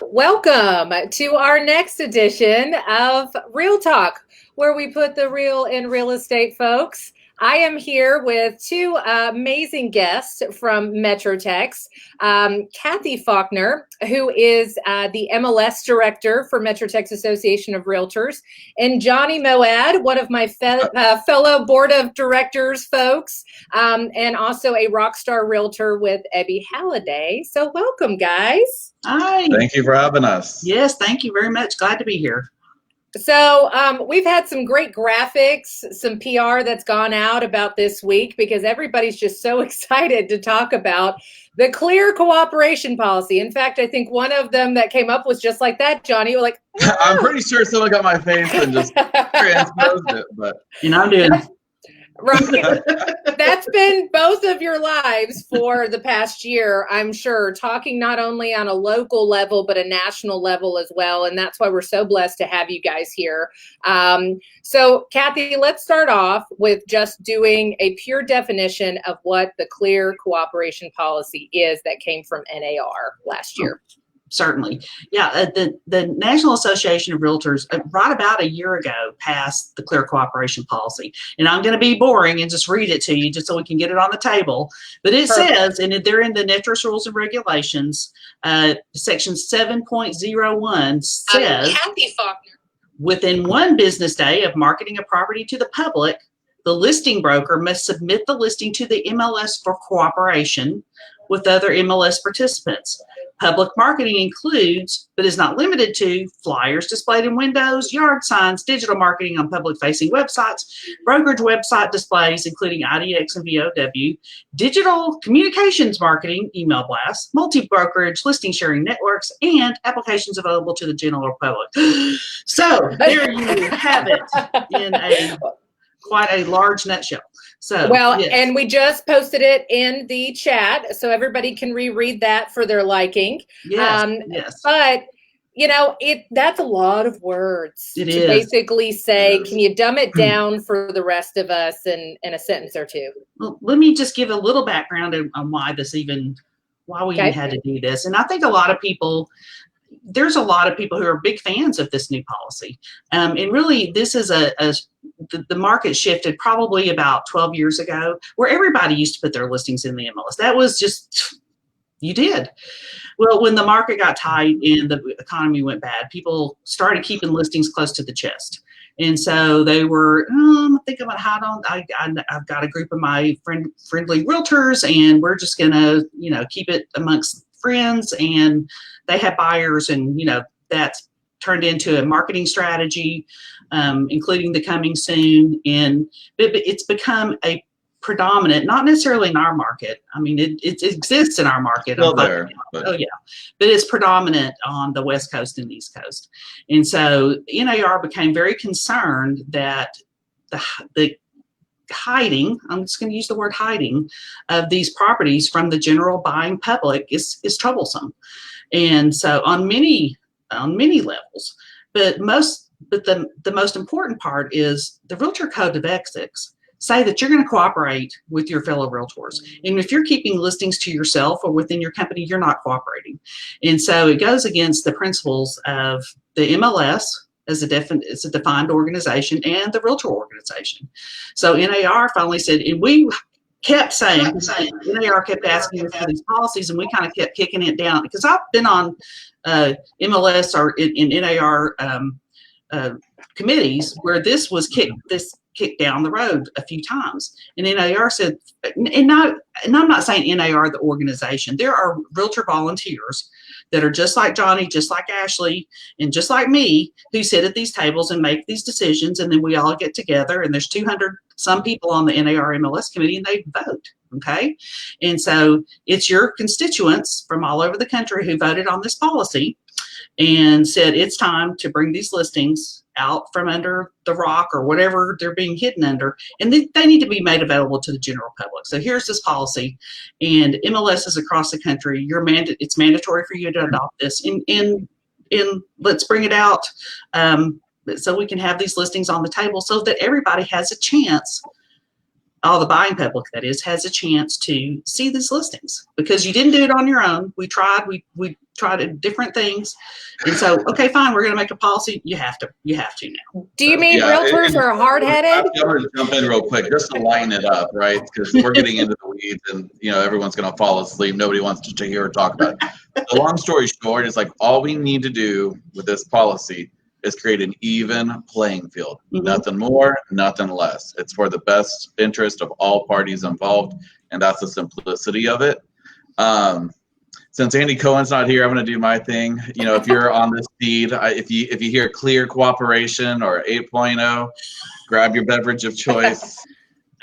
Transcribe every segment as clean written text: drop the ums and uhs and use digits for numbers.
Welcome to our next edition of Real Talk, where we put the real in real estate, folks. I am here with two amazing guests from MetroTex. Cathy Faulkner, who is the MLS director for MetroTex Association of Realtors, and Johnny Mowad, one of my fellow board of directors folks, and also a rock star realtor with Ebby Halliday. So welcome, guys. Hi. Thank you for having us. Yes, thank you very much. Glad to be here. So we've had some great graphics, some PR that's gone out about this week because everybody's just so excited to talk about the clear cooperation policy. In fact, I think one of them that came up was just like that, Johnny. You're like, oh. I'm pretty sure someone got my face and just transposed it, but I'm doing right. That's been both of your lives for the past year, I'm sure, talking not only on a local level, but a national level as well. And that's why we're so blessed to have you guys here. So, Cathy, let's start off with just doing a pure definition of what the clear cooperation policy is that came from NAR last year. Certainly. Yeah, the National Association of Realtors, right about a year ago, passed the Clear Cooperation Policy. And I'm going to be boring and just read it to you just so we can get it on the table. But it says, and they're in the NETRIS Rules and Regulations, Section 7.01 says, Cathy Faulkner. Within 1 business day of marketing a property to the public, the listing broker must submit the listing to the MLS for cooperation with other MLS participants. Public marketing includes, but is not limited to, flyers displayed in windows, yard signs, digital marketing on public-facing websites, brokerage website displays, including IDX and VOW, digital communications marketing, email blasts, multi-brokerage, listing sharing networks, and applications available to the general public. So there you have it in quite a large nutshell. So, well, yes. And we just posted it in the chat, so everybody can reread that for their liking. Yes. But you know, that's a lot of words to basically say. Can you dumb it down for the rest of us in a sentence or two? Well, let me just give a little background on why we even had to do this. And I think there's a lot of people who are big fans of this new policy. And really, this is the market shifted probably about 12 years ago, where everybody used to put their listings in the MLS. That was just, you did. Well, when the market got tight and the economy went bad, people started keeping listings close to the chest. And so they were, I think I'm going to hide on. I've got a group of my friendly realtors, and we're just going to, keep it amongst friends. And they had buyers, and, that's turned into a marketing strategy, including the coming soon. And it's become a predominant, not necessarily in our market. I mean, it exists in our market. Still there. Oh, yeah. But it's predominant on the West Coast and East Coast. And so NAR became very concerned that the hiding, I'm just going to use the word hiding, of these properties from the general buying public is troublesome. And so on many levels, but the most important part is the Realtor Code of Ethics say that you're going to cooperate with your fellow realtors. And if you're keeping listings to yourself or within your company, you're not cooperating. And so it goes against the principles of the MLS as it's a defined organization, and the realtor organization. So NAR finally said, and we kept saying, NAR kept asking for these policies, and we kind of kept kicking it down, because I've been on MLS or in NAR committees where this was kicked down the road a few times. And NAR said, and I'm not saying NAR the organization, there are realtor volunteers that are just like Johnny, just like Ashley, and just like me, who sit at these tables and make these decisions, and then we all get together, and there's 200 some people on the NAR MLS committee, and they vote, okay? And so it's your constituents from all over the country who voted on this policy and said it's time to bring these listings out from under the rock or whatever they're being hidden under, and they need to be made available to the general public. So here's this policy, and MLSs across the country, it's mandatory for you to adopt this, and let's bring it out so we can have these listings on the table so that everybody has a chance all the buying public that is, has a chance to see these listings, because you didn't do it on your own. We tried different things. And so, okay, fine, we're going to make a policy. You have to now. Do you mean realtors are hard-headed? I'm going to jump in real quick just to lighten it up, right? Because we're getting into the weeds and, everyone's going to fall asleep. Nobody wants to hear or talk about it. The long story short is, like, all we need to do with this policy is create an even playing field. Mm-hmm. Nothing more, nothing less. It's for the best interest of all parties involved, and that's the simplicity of it. Since Andy Cohen's not here, I'm going to do my thing. If you're on this feed, if you hear clear cooperation or 8.0, grab your beverage of choice.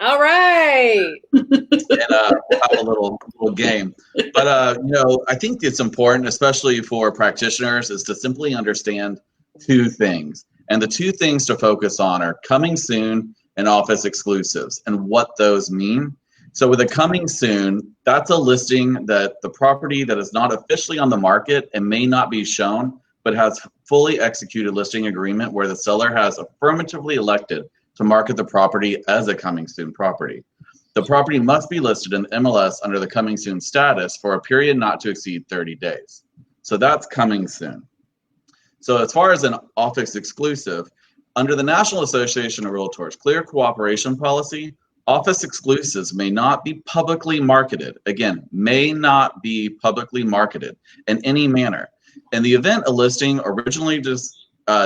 All right. And we'll have a little game. But I think it's important, especially for practitioners, is to simply understand two things. And the two things to focus on are coming soon and office exclusives, and what those mean. So with a coming soon, that's a listing that the property that is not officially on the market and may not be shown, but has fully executed listing agreement where the seller has affirmatively elected to market the property as a coming soon property. The property must be listed in MLS under the coming soon status for a period not to exceed 30 days. So that's coming soon. So as far as an office exclusive, under the National Association of Realtors Clear Cooperation Policy, office exclusives may not be publicly marketed. Again, may not be publicly marketed in any manner. In the event a listing originally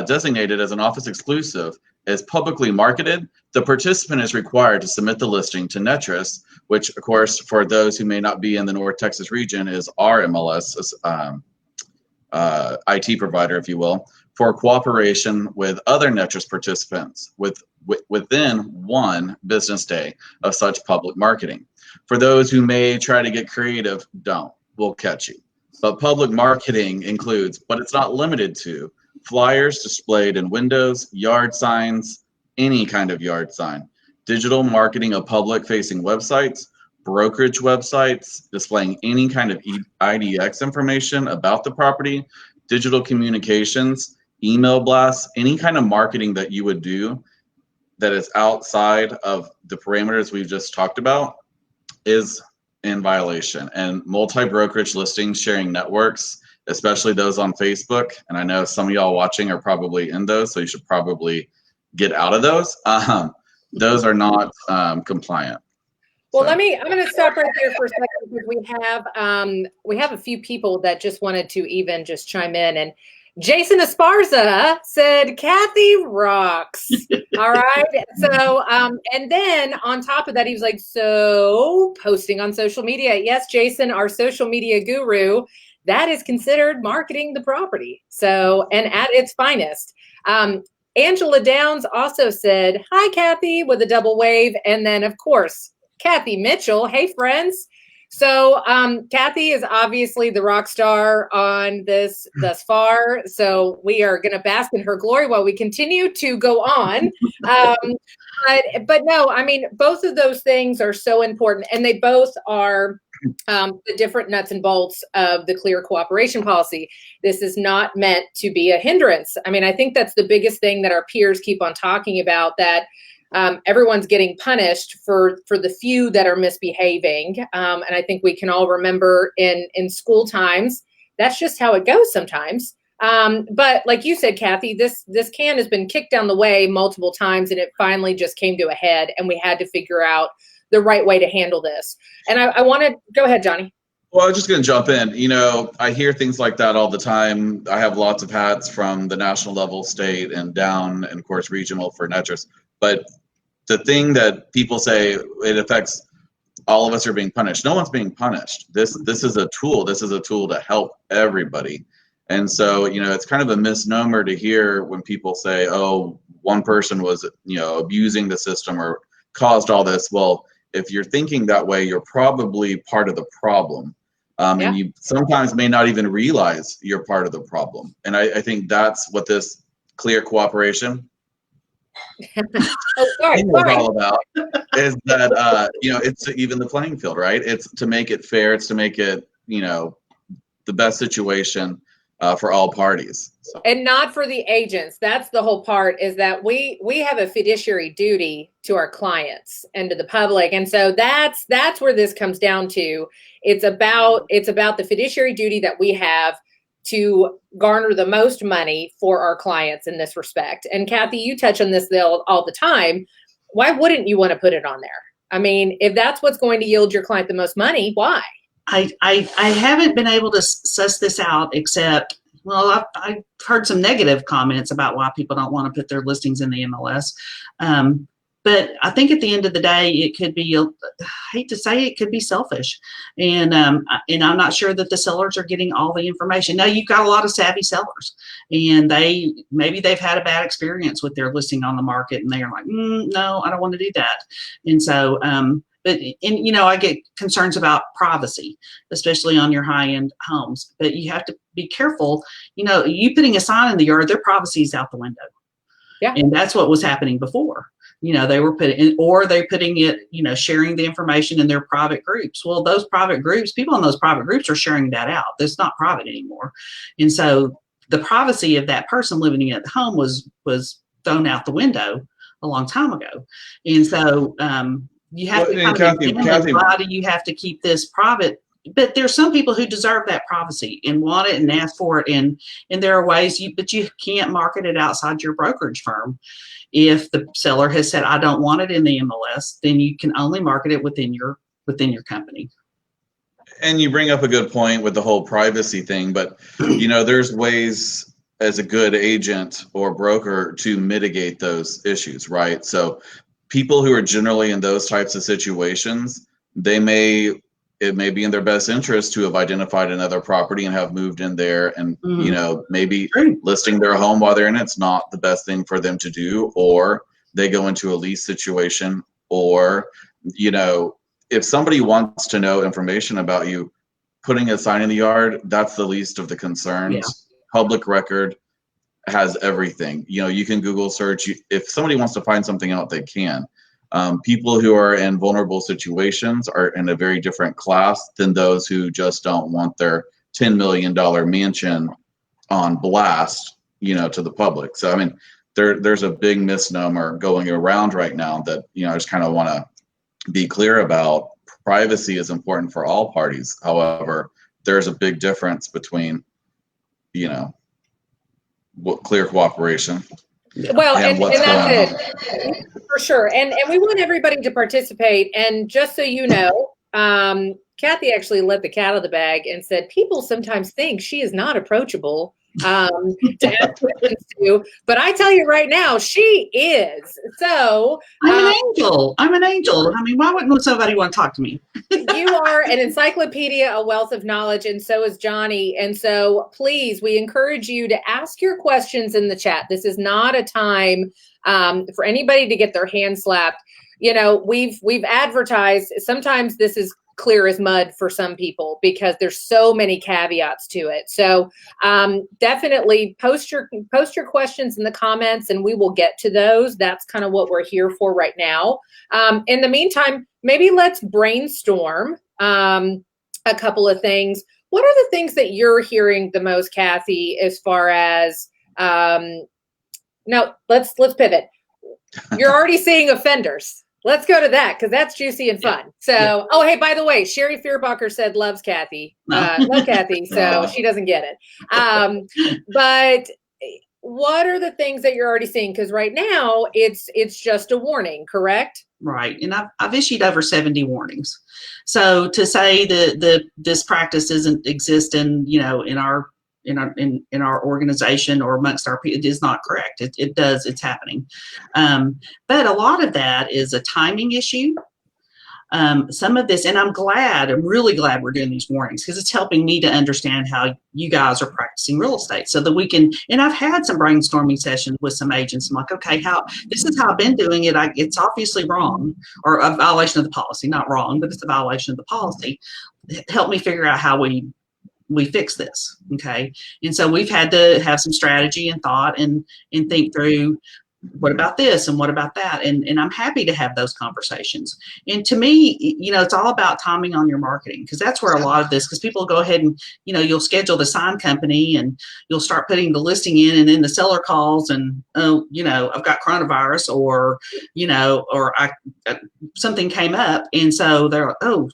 designated as an office exclusive is publicly marketed, the participant is required to submit the listing to MetroTex, which, of course, for those who may not be in the North Texas region, is our MLS IT provider, if you will, for cooperation with other MetroTex participants within 1 business day of such public marketing. For those who may try to get creative, we'll catch you. But public marketing includes, but it's not limited to, flyers displayed in windows, yard signs, any kind of yard sign, digital marketing of public-facing websites, brokerage websites displaying any kind of IDX information about the property, digital communications, email blasts, any kind of marketing that you would do that is outside of the parameters we've just talked about is in violation. And multi-brokerage listings sharing networks, especially those on Facebook, and I know some of y'all watching are probably in those, so you should probably get out of those. Those are not compliant. Well, I'm going to stop right there for a second, because we have a few people that just wanted to even just chime in. And Jason Esparza said, Cathy rocks. All right. So, and then on top of that, he was like, so posting on social media. Yes, Jason, our social media guru, that is considered marketing the property. So, and at its finest. Angela Downs also said, hi, Cathy, with a double wave. And then, of course, Cathy Mitchell. Hey, friends. So Cathy is obviously the rock star on this thus far. So we are going to bask in her glory while we continue to go on. But no, I mean, both of those things are so important, and they both are the different nuts and bolts of the clear cooperation policy. This is not meant to be a hindrance. I mean, I think that's the biggest thing that our peers keep on talking about, that everyone's getting punished for the few that are misbehaving. And I think we can all remember in school times, that's just how it goes sometimes. But like you said, Cathy, this can has been kicked down the way multiple times, and it finally just came to a head, and we had to figure out the right way to handle this. And I want to go ahead, Johnny. Well, I was just going to jump in. I hear things like that all the time. I have lots of hats from the national level, state, and down, and of course regional for NETRIS. But the thing that people say, it affects all of us are being punished. No one's being punished. This is a tool. This is a tool to help everybody. And so, it's kind of a misnomer to hear when people say, oh, one person was, abusing the system or caused all this. Well, if you're thinking that way, you're probably part of the problem. And you sometimes may not even realize you're part of the problem. And I think that's what this clear cooperation sorry. all about is that, it's to even the playing field, right? It's to make it fair. It's to make it, the best situation. for all parties. So. And not for the agents. That's the whole part, is that we have a fiduciary duty to our clients and to the public. And so that's where this comes down to. It's about the fiduciary duty that we have to garner the most money for our clients in this respect. And Cathy, you touch on this all the time. Why wouldn't you want to put it on there? I mean, if that's what's going to yield your client the most money, why? I haven't been able to suss this out, except, well, I've heard some negative comments about why people don't want to put their listings in the MLS. But I think at the end of the day, it could be, I hate to say it, could be selfish. And I'm not sure that the sellers are getting all the information. Now, you've got a lot of savvy sellers, and maybe they've had a bad experience with their listing on the market, and they're like, no, I don't want to do that. And so, I get concerns about privacy, especially on your high-end homes. But you have to be careful. You putting a sign in the yard, their privacy is out the window. Yeah. And that's what was happening before. They were they're putting it, sharing the information in their private groups. Well, those private groups, people in those private groups are sharing that out. That's not private anymore. And so the privacy of that person living at home was thrown out the window a long time ago. And so you have to Kathy, why do you have to keep this private? But there's some people who deserve that privacy and want it and ask for it. And there are ways but you can't market it outside your brokerage firm. If the seller has said, I don't want it in the MLS, then you can only market it within your company. And you bring up a good point with the whole privacy thing, but there's ways as a good agent or broker to mitigate those issues, right? So people who are generally in those types of situations, it may be in their best interest to have identified another property and have moved in there and, maybe listing their home while they're in it's not the best thing for them to do, or they go into a lease situation, or, if somebody wants to know information about you, putting a sign in the yard, that's the least of the concerns. Yeah. Public record has everything. You can Google search. If somebody wants to find something out, they can. People who are in vulnerable situations are in a very different class than those who just don't want their $10 million mansion on blast, to the public. So, I mean, there's a big misnomer going around right now that, I just kind of want to be clear about. Privacy is important for all parties. However, there's a big difference between, clear cooperation. Well, and that's it for sure. And we want everybody to participate. And just so you know, Cathy actually let the cat out of the bag and said, people sometimes think she is not approachable to ask questions to, but I tell you right now, she is. So I'm an angel. I mean, why wouldn't somebody want to talk to me? You are an encyclopedia, a wealth of knowledge, and so is Johnny. And so please, we encourage you to ask your questions in the chat. This is not a time for anybody to get their hand slapped. We've advertised. Sometimes this is clear as mud for some people because there's so many caveats to it. So definitely post your questions in the comments and we will get to those. That's kind of what we're here for right now. In the meantime, maybe let's brainstorm a couple of things. What are the things that you're hearing the most, Cathy, as far as no, let's pivot. You're already seeing offenders. Let's go to that because that's juicy and fun. So, Oh, hey, by the way, Sherry Fearbacher said loves Cathy. Love Cathy, so she doesn't get it. But what are the things that you're already seeing? Because right now it's just a warning, correct? Right, and I've issued over 70 warnings. So to say that this practice doesn't exist in our organization or amongst our people, it is not correct. It does. It's happening. But a lot of that is a timing issue. Some of this, and I'm really glad we're doing these warnings because it's helping me to understand how you guys are practicing real estate so that we can, and I've had some brainstorming sessions with some agents. I'm like, okay, this is how I've been doing it. It's obviously wrong or a violation of the policy, not wrong, but it's a violation of the policy. Help me figure out how we fix this. Okay. And so we've had to have some strategy and thought and think through what about this and what about that? And I'm happy to have those conversations. And to me, it's all about timing on your marketing, because that's where a lot of this, because people go ahead and, you'll schedule the sign company and you'll start putting the listing in, and then the seller calls and, oh, I've got coronavirus, or, or something came up. And so they're like, oh,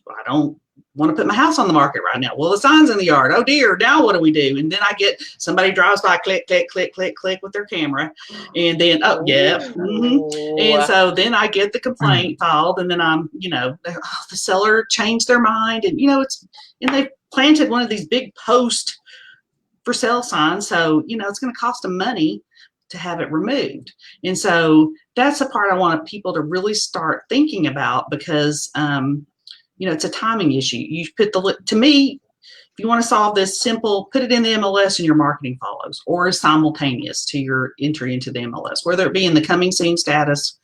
I don't want to put my house on the market right now. Well, the sign's in the yard. Oh dear, now what do we do? And then I get somebody drives by, click, click, click, click, click with their camera. And then, and so then I get the complaint filed, and then I'm, the seller changed their mind, and, and they planted one of these big post for sale signs. So, it's going to cost them money to have it removed. And so that's the part I want people to really start thinking about, because, it's a timing issue. You put to me, if you want to solve this, simple, put it in the MLS and your marketing follows, or is simultaneous to your entry into the MLS, whether it be in the coming soon status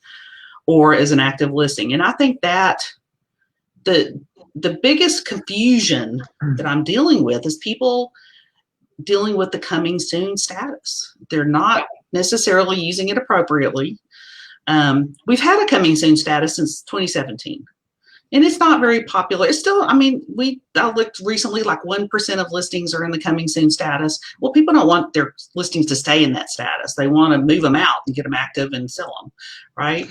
or as an active listing. And I think that the biggest confusion that I'm dealing with is people dealing with the coming soon status. They're not necessarily using it appropriately. We've had a coming soon status since 2017. And it's not very popular. It's still, I looked recently, like 1% of listings are in the coming soon status. Well, people don't want their listings to stay in that status. They want to move them out and get them active and sell them, right?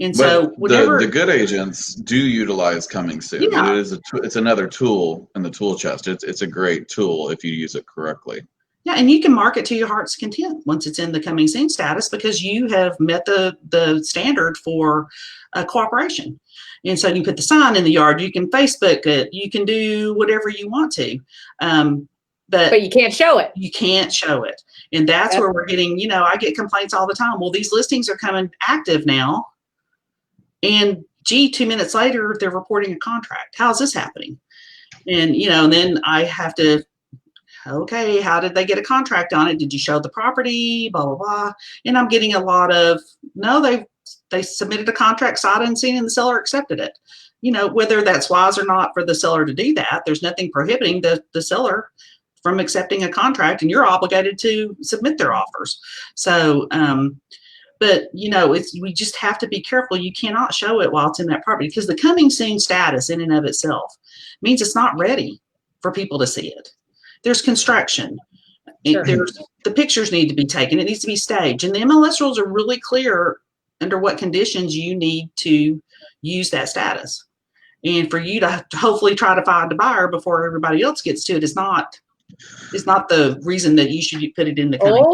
And so whenever the good agents do utilize coming soon. Yeah. It's another tool in the tool chest. It's a great tool if you use it correctly. Yeah, and you can market to your heart's content once it's in the coming soon status, because you have met the standard for cooperation. And so you put the sign in the yard, you can Facebook it, you can do whatever you want to. But you can't show it. You can't show it. And that's where we're getting, I get complaints all the time. Well, these listings are coming active now. And 2 minutes later, they're reporting a contract. How's this happening? And, and then I have to, okay, how did they get a contract on it? Did you show the property? Blah, blah, blah. And I'm getting a lot of, no, they submitted a contract sight unseen and the seller accepted it. Whether that's wise or not for the seller to do that, there's nothing prohibiting the seller from accepting a contract, and you're obligated to submit their offers. So, but we just have to be careful. You cannot show it while it's in that property, because the coming soon status in and of itself means it's not ready for people to see it. There's construction. Sure. The pictures need to be taken. It needs to be staged. And the MLS rules are really clear under what conditions you need to use that status. And for you to hopefully try to find a buyer before everybody else gets to it is not the reason that you should put it in the coming.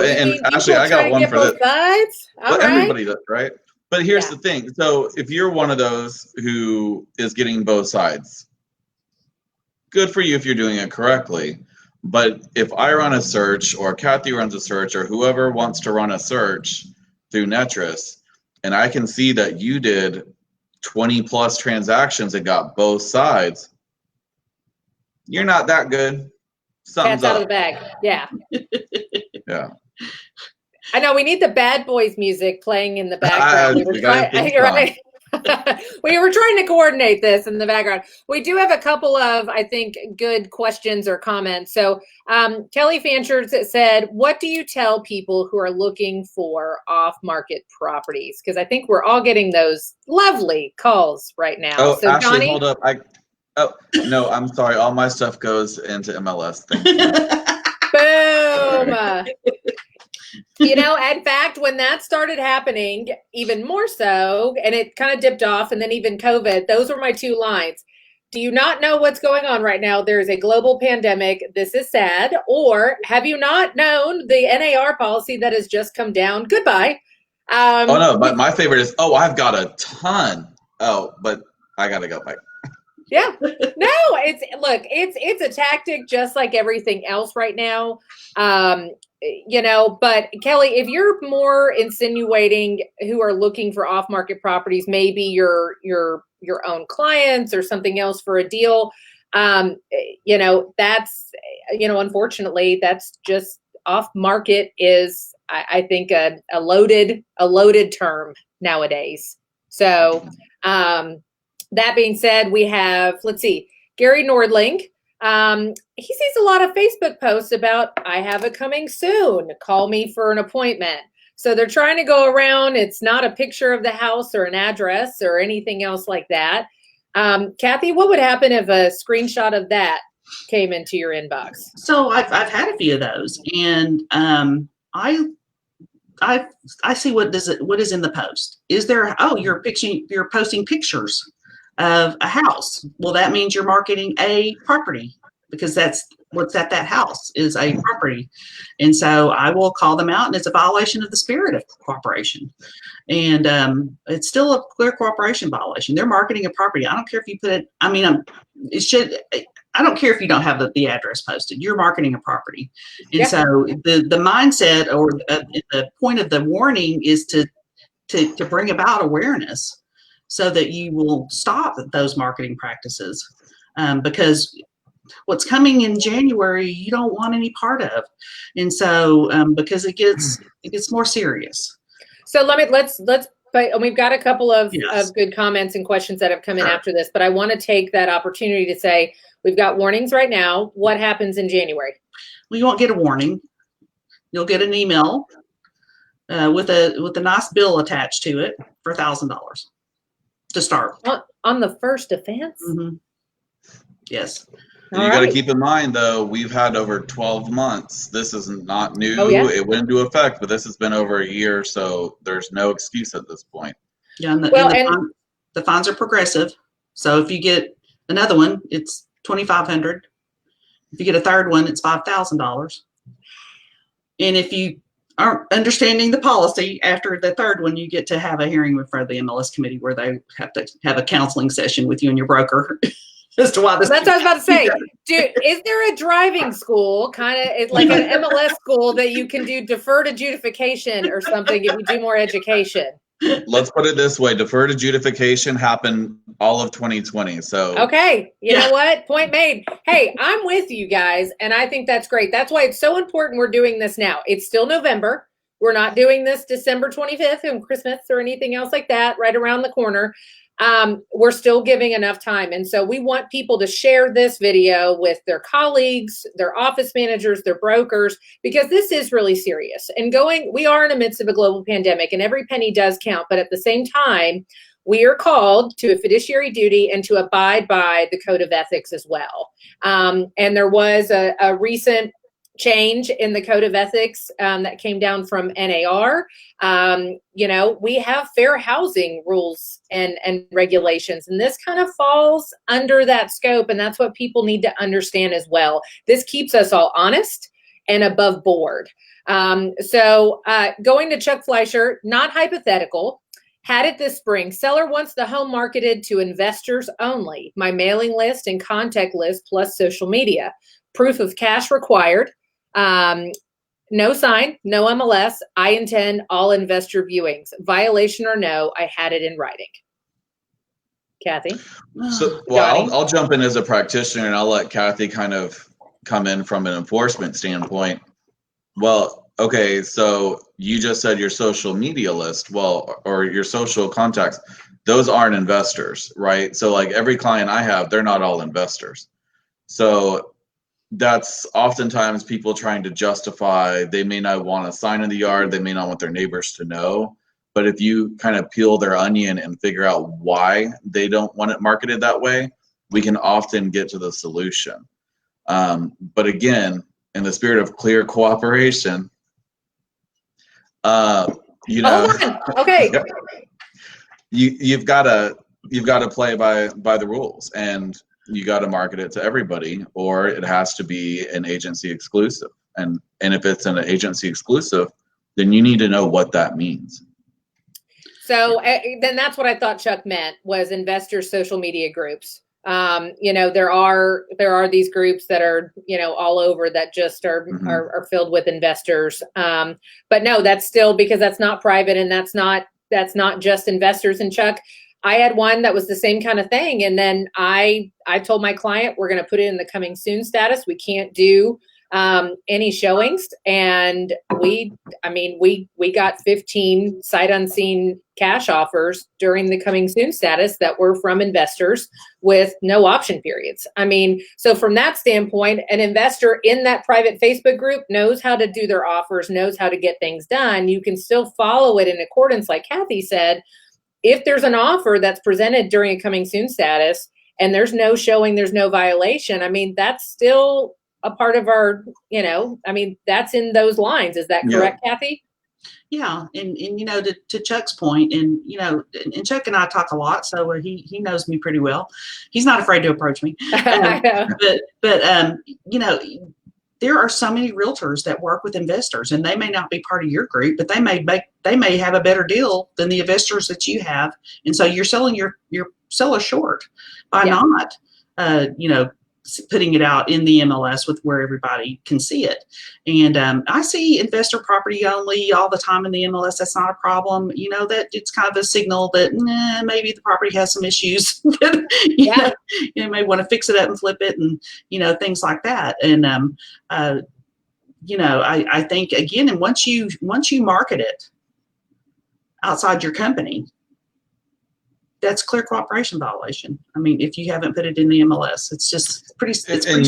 And actually, I got one for both sides. All right. Everybody does, right? But here's the thing. So if you're one of those who is getting both sides, good for you if you're doing it correctly. But if I run a search, or Cathy runs a search, or whoever wants to run a search through Netris, and I can see that you did 20 plus transactions and got both sides, you're not that good. Something's Cat's out of the bag. Yeah. Yeah. I know we need the Bad Boys music playing in the background. We were trying to coordinate this in the background. We do have a couple of, I think, good questions or comments. So Kelly Fanchers said, what do you tell people who are looking for off-market properties? Because I think we're all getting those lovely calls right now. Oh, so Ashley, Johnny? hold up. No, I'm sorry. All my stuff goes into MLS. Thank you. Boom. In fact, when that started happening, even more so, and it kind of dipped off, and then even COVID, those were my two lines. Do you not know what's going on right now? There's a global pandemic. This is sad. Or have you not known the NAR policy that has just come down? Goodbye. My favorite is, I've got a ton. But I got to go. Bye. Yeah, no, it's a tactic just like everything else right now. But Kelly, if you're more insinuating who are looking for off-market properties, maybe your own clients or something else for a deal, that's, unfortunately, that's just off-market is, I think, a loaded term nowadays. So, that being said, we have, Gary Nordling. He sees a lot of Facebook posts about, I have a coming soon. Call me for an appointment. So they're trying to go around. It's not a picture of the house or an address or anything else like that. Cathy, what would happen if a screenshot of that came into your inbox? So I've had a few of those, and I see what is in the post. Is there, oh, you're posting pictures of a house. Well, that means you're marketing a property, because that's what's at that house is a property. And so I will call them out, and it's a violation of the spirit of cooperation. And it's still a clear cooperation violation. They're marketing a property. I don't care if you put it, I don't care if you don't have the address posted. You're marketing a property. And so the mindset or the point of the warning is to bring about awareness so that you will stop those marketing practices, because what's coming in January, you don't want any part of. And so because it gets more serious. So we've got a couple of good comments and questions that have come in after this, but I want to take that opportunity to say, we've got warnings right now. What happens in January? Well, you won't get a warning. You'll get an email with a nice bill attached to it for $1,000 to start. On the first offense? Mm-hmm. Yes. You got to keep in mind, though, we've had over 12 months. This is not new. Oh, yeah? It went into effect, but this has been over a year, so there's no excuse at this point. Yeah, and the fines are progressive. So if you get another one, it's $2,500. If you get a third one, it's $5,000. And if you aren't understanding the policy after the third one, you get to have a hearing in front of the MLS committee where they have to have a counseling session with you and your broker. As to why this. That's what I was about to say. Dude, is there a driving school, kind of like an MLS school, that you can do deferred adjudication or something if you do more education? Let's put it this way: deferred adjudication happened all of 2020. So okay, you know what? Point made. Hey, I'm with you guys, and I think that's great. That's why it's so important we're doing this now. It's still November. We're not doing this December 25th and Christmas or anything else like that right around the corner. We're still giving enough time. And so we want people to share this video with their colleagues, their office managers, their brokers, because this is really serious. And we are in the midst of a global pandemic, and every penny does count. But at the same time, we are called to a fiduciary duty and to abide by the code of ethics as well. And there was a recent change in the code of ethics that came down from NAR. We have fair housing rules and regulations, and this kind of falls under that scope, and that's what people need to understand as well. This keeps us all honest and above board. So going to Chuck Fleischer, not hypothetical, had it this spring. Seller wants the home marketed to investors only. My mailing list and contact list plus social media. Proof of cash required. No sign, no MLS. I intend all investor viewings. Violation or no, I had it in writing. Cathy? So, I'll jump in as a practitioner, and I'll let Cathy kind of come in from an enforcement standpoint. Well, okay, so you just said your social media list, or your social contacts. Those aren't investors, right? So like every client I have, they're not all investors. So that's oftentimes people trying to justify, they may not want a sign in the yard, they may not want their neighbors to know. But if you kind of peel their onion and figure out why they don't want it marketed that way, we can often get to the solution. But again, in the spirit of clear cooperation, Hold on. Okay. you've got to play by the rules, and you got to market it to everybody, or it has to be an agency exclusive. And if it's an agency exclusive, then you need to know what that means. So then that's what I thought Chuck meant, was investor social media groups. There are these groups that are, all over that just are filled with investors. But no, that's still, because that's not private, and that's not just investors. And Chuck, I had one that was the same kind of thing. And then I told my client, we're going to put it in the coming soon status. We can't do any showings. And we got 15 sight unseen cash offers during the coming soon status that were from investors with no option periods. I mean, so from that standpoint, an investor in that private Facebook group knows how to do their offers, knows how to get things done. You can still follow it in accordance, like Cathy said. If there's an offer that's presented during a coming soon status and there's no showing, there's no violation, I mean, that's still a part of our, I mean, that's in those lines. Is that correct, Cathy? Yeah, and to Chuck's point, and Chuck and I talk a lot, so he knows me pretty well. He's not afraid to approach me. But there are so many realtors that work with investors, and they may not be part of your group, but they may have a better deal than the investors that you have, and so you're selling your seller short by not putting it out in the MLS with where everybody can see it. And I see investor property only all the time in the MLS. That's not a problem. That it's kind of a signal that maybe the property has some issues. You may want to fix it up and flip it, and things like that. And I think again, and once you market it outside your company, that's clear cooperation violation. I mean, if you haven't put it in the MLS, it's just pretty. And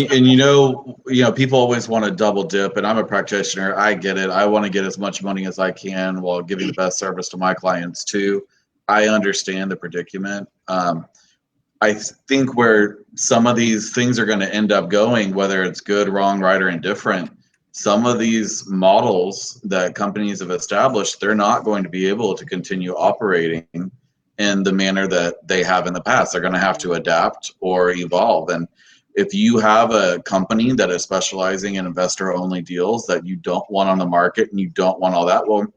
people always want to double dip, and I'm a practitioner. I get it. I want to get as much money as I can while giving the best service to my clients too. I understand the predicament. I think where some of these things are going to end up going, whether it's good, wrong, right, or indifferent, some of these models that companies have established, they're not going to be able to continue operating in the manner that they have in the past. They're going to have to adapt or evolve. And if you have a company that is specializing in investor-only deals that you don't want on the market and you don't want all that, well,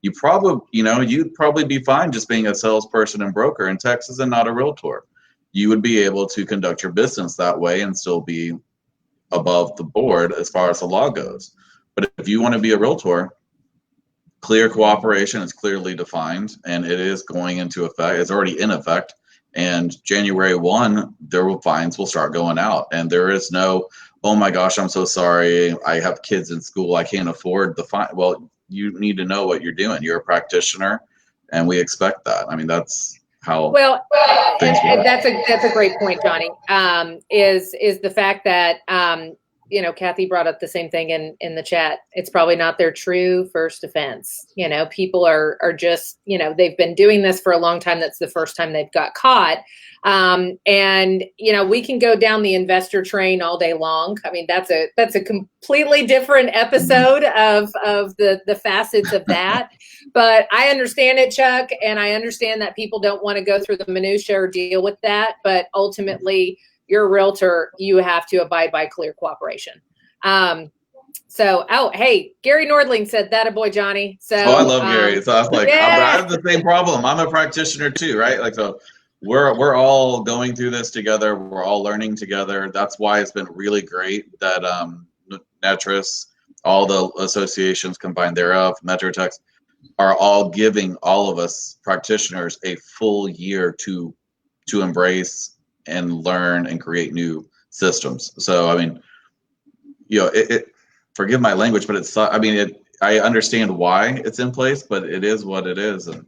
you'd probably be fine just being a salesperson and broker in Texas and not a realtor. You would be able to conduct your business that way and still be above the board as far as the law goes. But if you want to be a realtor, clear cooperation is clearly defined, and it is going into effect. It's already in effect, and January 1, fines will start going out. And there is no, oh my gosh, I'm so sorry, I have kids in school, I can't afford the fine. Well, you need to know what you're doing. You're a practitioner, and we expect that. I mean, that's how things work. That's a great point, Johnny. Is the fact that Cathy brought up the same thing in the chat. It's probably not their true first offense. People are just, they've been doing this for a long time. That's the first time they've got caught. And we can go down the investor train all day long. I mean, that's a completely different episode of the facets of that. But I understand it, Chuck, and I understand that people don't want to go through the minutia or deal with that. But ultimately, you're a realtor, you have to abide by clear cooperation. Hey, Gary Nordling said that a boy, Johnny. So I love Gary. So I was like, I have the same problem. I'm a practitioner too, right? Like, so we're all going through this together. We're all learning together. That's why it's been really great that Netris, all the associations combined thereof, MetroTex, are all giving all of us practitioners a full year to embrace and learn and create new systems. So, I mean, forgive my language, but I understand why it's in place, but it is what it is. And,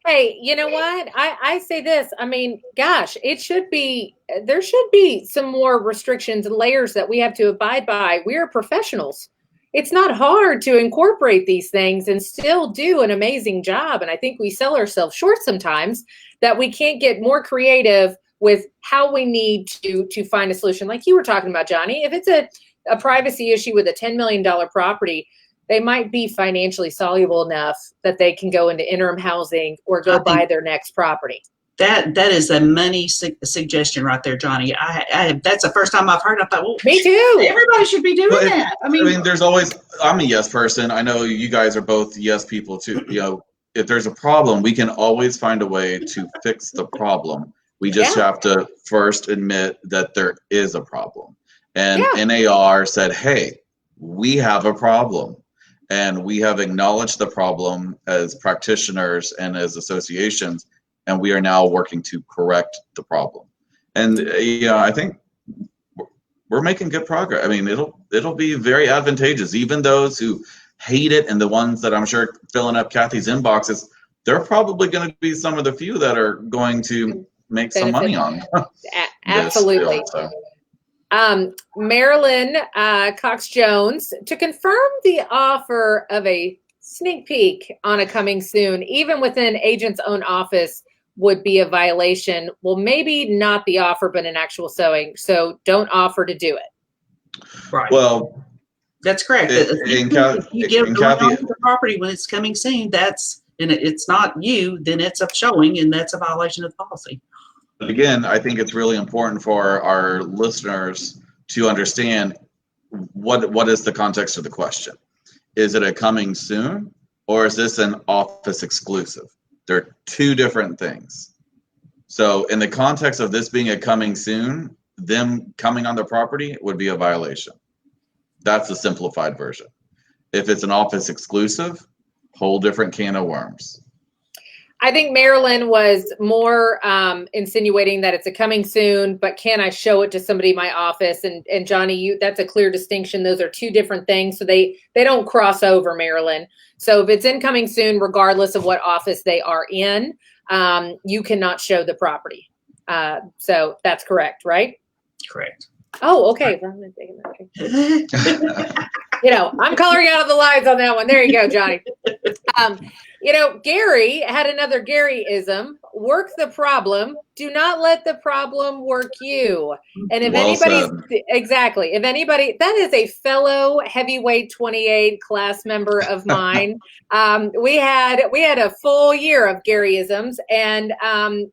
Hey, you know what? I say this, I mean, gosh, there should be some more restrictions and layers that we have to abide by. We are professionals. It's not hard to incorporate these things and still do an amazing job. And I think we sell ourselves short sometimes that we can't get more creative with how we need to find a solution. Like you were talking about, Johnny, if it's a privacy issue with a $10 million property, they might be financially soluble enough that they can go into interim housing or go buy their next property. That is a money suggestion right there, Johnny. That's the first time I've heard. I thought, well, me too. Everybody should be doing that. I mean, there's always. I'm a yes person. I know you guys are both yes people too. If there's a problem, we can always find a way to fix the problem. We just have to first admit that there is a problem. And NAR said, hey, we have a problem. And we have acknowledged the problem as practitioners and as associations, and we are now working to correct the problem. And I think we're making good progress. I mean, it'll be very advantageous. Even those who hate it and the ones that I'm sure filling up Cathy's inboxes, they're probably going to be some of the few that are going to make some money on absolutely. this field, so. Marilyn Cox-Jones, to confirm the offer of a sneak peek on a coming soon, even within agent's own office, would be a violation. Well, maybe not the offer, but an actual showing. So don't offer to do it. Right. Well, that's correct. If you give the property when it's coming soon, and it's not you, then it's a showing, and that's a violation of the policy. But again, I think it's really important for our listeners to understand what is the context of the question. Is it a coming soon, or is this an office exclusive? They're two different things. So in the context of this being a coming soon, them coming on the property would be a violation. That's the simplified version. If it's an office exclusive, whole different can of worms. I think Marilyn was more insinuating that it's a coming soon, but can I show it to somebody in my office? And Johnny, that's a clear distinction. Those are two different things. So they don't cross over, Marilyn. So if it's incoming soon, regardless of what office they are in, you cannot show the property. So that's correct, right? Correct. Oh, okay. I'm coloring out of the lines on that one. There you go, Johnny. Gary had another Gary-ism: work the problem, do not let the problem work you. And if anybody, that is a fellow heavyweight 28 class member of mine. We had a full year of Gary-isms, and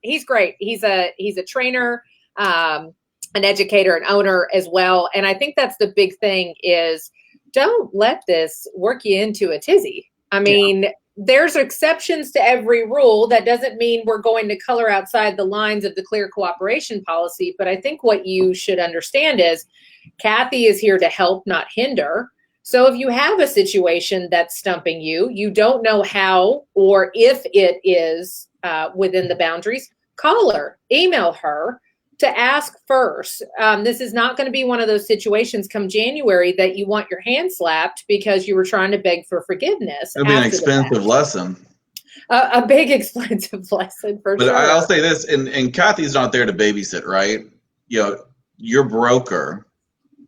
he's great. He's a trainer, an educator, an owner as well. And I think that's the big thing is, don't let this work you into a tizzy. I mean, there's exceptions to every rule. That doesn't mean we're going to color outside the lines of the clear cooperation policy. But I think what you should understand is Cathy is here to help, not hinder. So if you have a situation that's stumping you, you don't know how or if it is within the boundaries, call her, email her, to ask first. This is not going to be one of those situations come January that you want your hand slapped because you were trying to beg for forgiveness. It'll be an expensive lesson. A big expensive lesson for sure. But I'll say this, and Cathy's not there to babysit, right? Your broker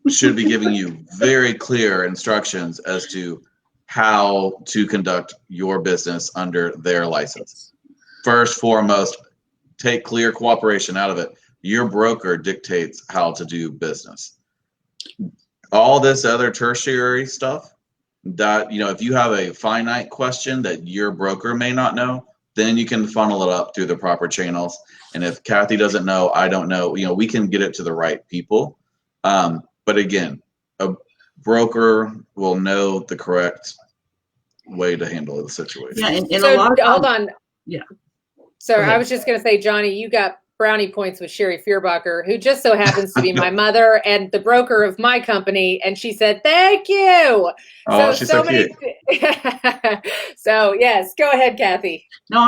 should be giving you very clear instructions as to how to conduct your business under their license. First, foremost, take clear cooperation out of it. Your broker dictates how to do business. All this other tertiary stuff that, if you have a finite question that your broker may not know, then you can funnel it up through the proper channels. And if Cathy doesn't know, I don't know, we can get it to the right people. But again, a broker will know the correct way to handle the situation. Yeah, and so a lot of times, hold on. Yeah. So I was just going to say, Johnny, you got brownie points with Sherry Fearbacher, who just so happens to be my mother and the broker of my company. And she said, thank you. Oh, she's so cute. So yes, go ahead, Cathy. No,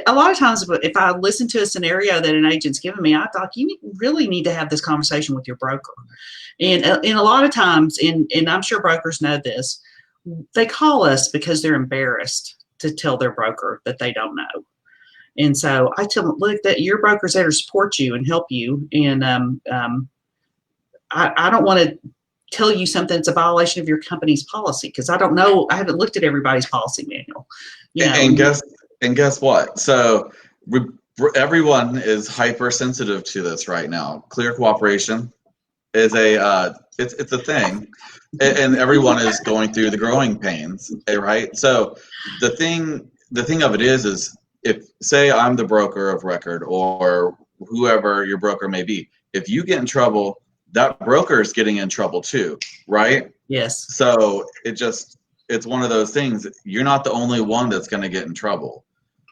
a lot of times if I listen to a scenario that an agent's given me, I thought you really need to have this conversation with your broker. And a lot of times, and I'm sure brokers know this, they call us because they're embarrassed to tell their broker that they don't know. And so I tell them, look, that your broker's there to support you and help you. And I don't want to tell you something that's a violation of your company's policy because I don't know. I haven't looked at everybody's policy manual. And guess what? So everyone is hypersensitive to this right now. Clear cooperation is it's a thing, and everyone is going through the growing pains, right? So the thing of it is if, say, I'm the broker of record or whoever your broker may be, if you get in trouble, that broker is getting in trouble too, right? Yes. So it's one of those things. You're not the only one that's going to get in trouble.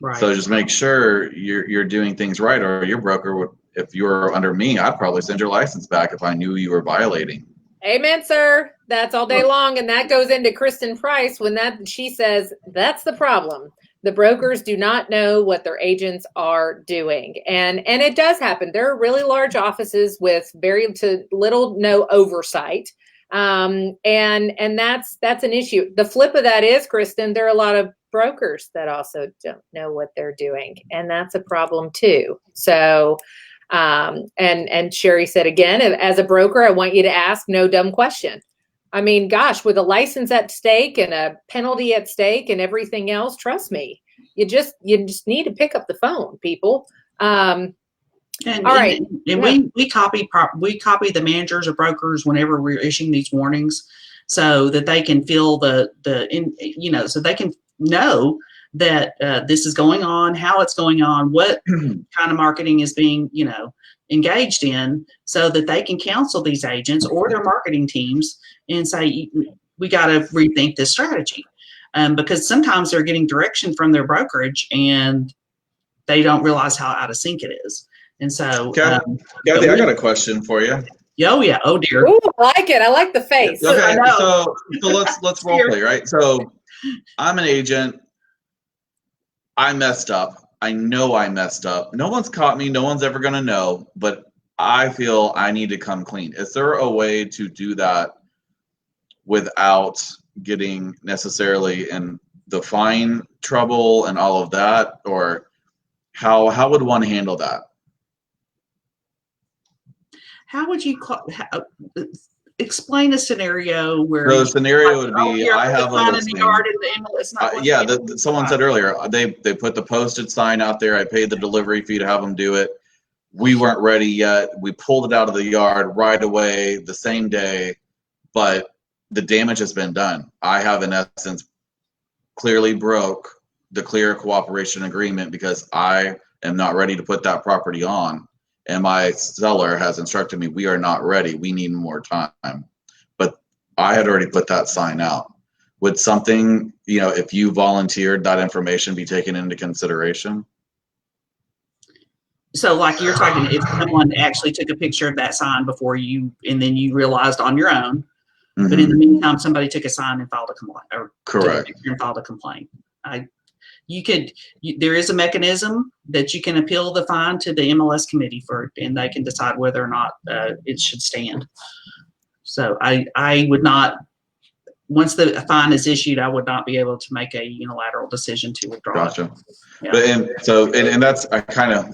Right. So just make sure you're doing things right, or your broker would. If you were under me, I'd probably send your license back if I knew you were violating. Amen, sir. That's all day long. And that goes into Kristen Price when she says that's the problem. The brokers do not know what their agents are doing. And it does happen. There are really large offices with very to little, no oversight. And that's an issue. The flip of that is, Kristen, there are a lot of brokers that also don't know what they're doing, and that's a problem too. So, and Sherry said again, as a broker, I want you to ask no dumb question. I mean, gosh, with a license at stake and a penalty at stake and everything else, trust me, you just need to pick up the phone, people. All right. And we copy the managers or brokers whenever we're issuing these warnings, so that they can feel so they can know that this is going on, how it's going on, what kind of marketing is being engaged in, so that they can counsel these agents or their marketing teams and say, we got to rethink this strategy, because sometimes they're getting direction from their brokerage and they don't realize how out of sync it is. And so, Kathy, I got a question for you. Oh yeah. Oh dear. Ooh, I like it. I like the face. Okay, so let's role play, right? So I'm an agent. I messed up. I know I messed up. No one's caught me. No one's ever gonna know. But I feel I need to come clean. Is there a way to do that without getting necessarily in the fine trouble and all of that, or how would one handle that? How would you explain a scenario where the scenario would be, I have a listing. Someone said earlier, they put the posted sign out there. I paid the delivery fee to have them do it. We weren't ready yet. We pulled it out of the yard right away the same day, but the damage has been done. I have, in essence, clearly broke the clear cooperation agreement because I am not ready to put that property on. And my seller has instructed me, we are not ready. We need more time. But I had already put that sign out. Would something, if you volunteered that information, be taken into consideration? So like you're talking, if someone actually took a picture of that sign before you, and then you realized on your own, but in the meantime, somebody took a sign and filed a complaint, or correct, and filed a complaint. There is a mechanism that you can appeal the fine to the MLS committee and they can decide whether or not it should stand. So I would not, once the fine is issued, I would not be able to make a unilateral decision to withdraw. Gotcha. Yeah. But and that's,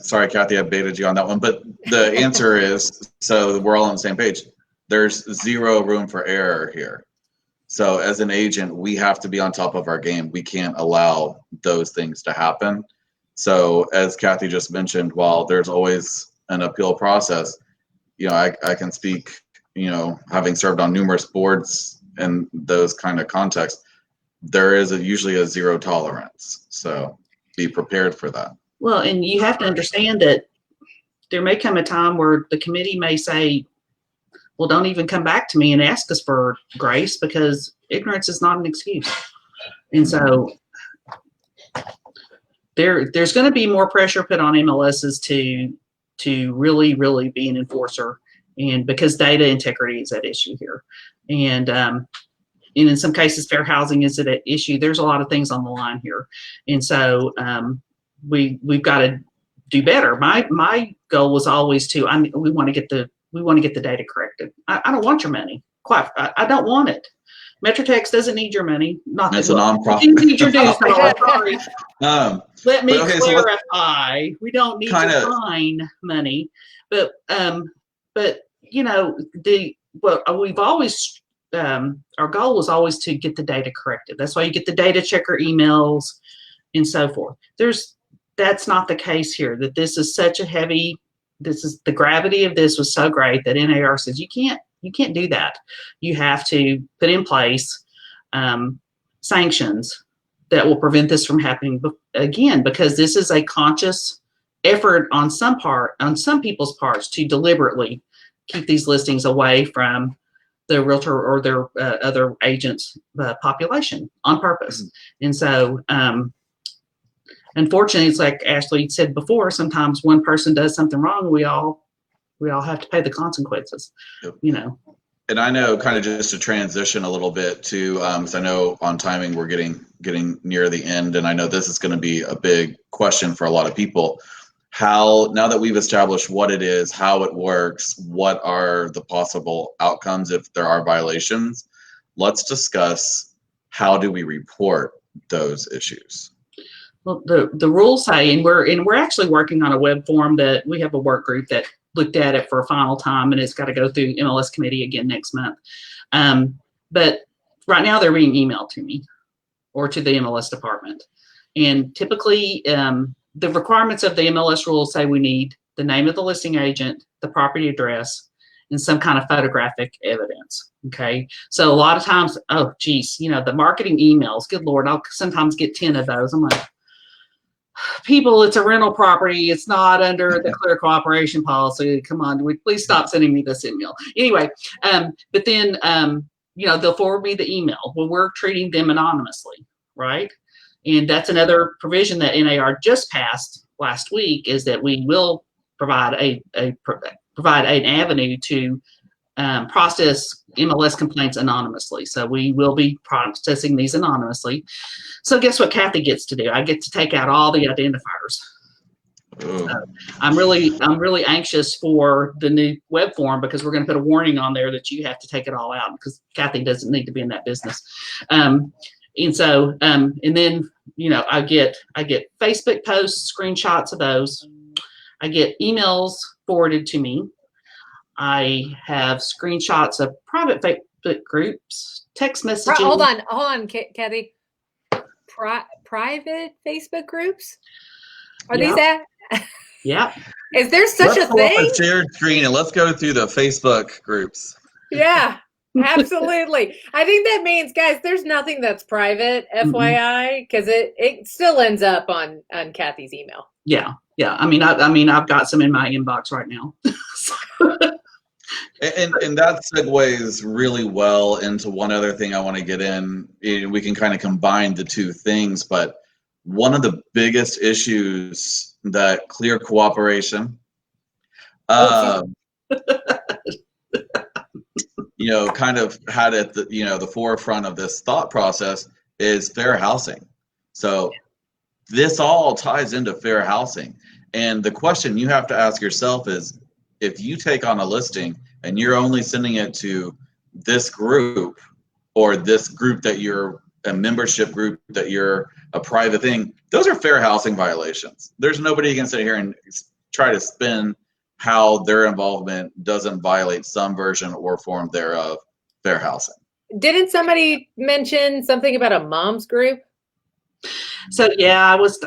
sorry, Kathy, I baited you on that one, but the answer is, so we're all on the same page. There's zero room for error here. So as an agent, we have to be on top of our game. We can't allow those things to happen. So as Kathy just mentioned, while there's always an appeal process, I can speak, having served on numerous boards in those kind of contexts, there is usually a zero tolerance. So be prepared for that. Well, and you have to understand that there may come a time where the committee may say, well, don't even come back to me and ask us for grace, because ignorance is not an excuse. And so there's going to be more pressure put on MLSs to really, really be an enforcer, and because data integrity is at issue here. And in some cases, fair housing is at issue. There's a lot of things on the line here. And so we've got to do better. My goal was always we want to get the data corrected. I don't want your money. I don't want it. MetroTex doesn't need your money. Not it's that a nonprofit. You need your dues. Sorry. Let me clarify. We don't need your fine money, but we've always our goal was always to get the data corrected. That's why you get the data checker emails and so forth. That's not the case here. That this is such a heavy. The gravity of this was so great that NAR says you can't do that. You have to put in place sanctions that will prevent this from happening again, because this is a conscious effort on some people's parts to deliberately keep these listings away from the realtor or their other agents' population on purpose. And so unfortunately, it's like Ashley said before, sometimes one person does something wrong, we all have to pay the consequences. Yep. And I know, kind of just to transition a little bit to, because I know on timing we're getting near the end, and I know this is going to be a big question for a lot of people. Now that we've established what it is, how it works, what are the possible outcomes if there are violations, let's discuss how do we report those issues? Well, the rules say, and we're actually working on a web form that we have a work group that looked at it for a final time, and it's got to go through MLS committee again next month. But right now they're being emailed to me or to the MLS department. And typically the requirements of the MLS rules say we need the name of the listing agent, the property address, and some kind of photographic evidence. Okay. So a lot of times, oh geez, the marketing emails, good Lord, I'll sometimes get 10 of those. I'm like, people, it's a rental property. It's not under the clear cooperation policy. Come on, please stop sending me this email. Anyway, but then, they'll forward me the email. Well, we're treating them anonymously, right? And that's another provision that NAR just passed last week, is that we will provide provide an avenue to process MLS complaints anonymously. So we will be processing these anonymously. So guess what Cathy gets to do? I get to take out all the identifiers. So I'm really anxious for the new web form, because we're going to put a warning on there that you have to take it all out, because Cathy doesn't need to be in that business. And so, and then, I get Facebook posts, screenshots of those. I get emails forwarded to me. I have screenshots of private Facebook groups, text messaging. Hold on, Cathy. Private Facebook groups? Are these at? Yeah. Is there such a thing? Let's pull up a shared screen and let's go through the Facebook groups. Yeah, absolutely. I think that means, guys, there's nothing that's private, FYI, because it still ends up on Cathy's email. Yeah. I mean, I've got some in my inbox right now. And that segues really well into one other thing I want to get in. We can kind of combine the two things, but one of the biggest issues that clear cooperation, kind of had at the forefront of this thought process is fair housing. So this all ties into fair housing. And the question you have to ask yourself is, if you take on a listing and you're only sending it to this group, or this group that you're a membership group, that you're a private thing, those are fair housing violations. There's nobody who can sit here and try to spin how their involvement doesn't violate some version or form thereof fair housing. Didn't somebody mention something about a mom's group? So yeah, I was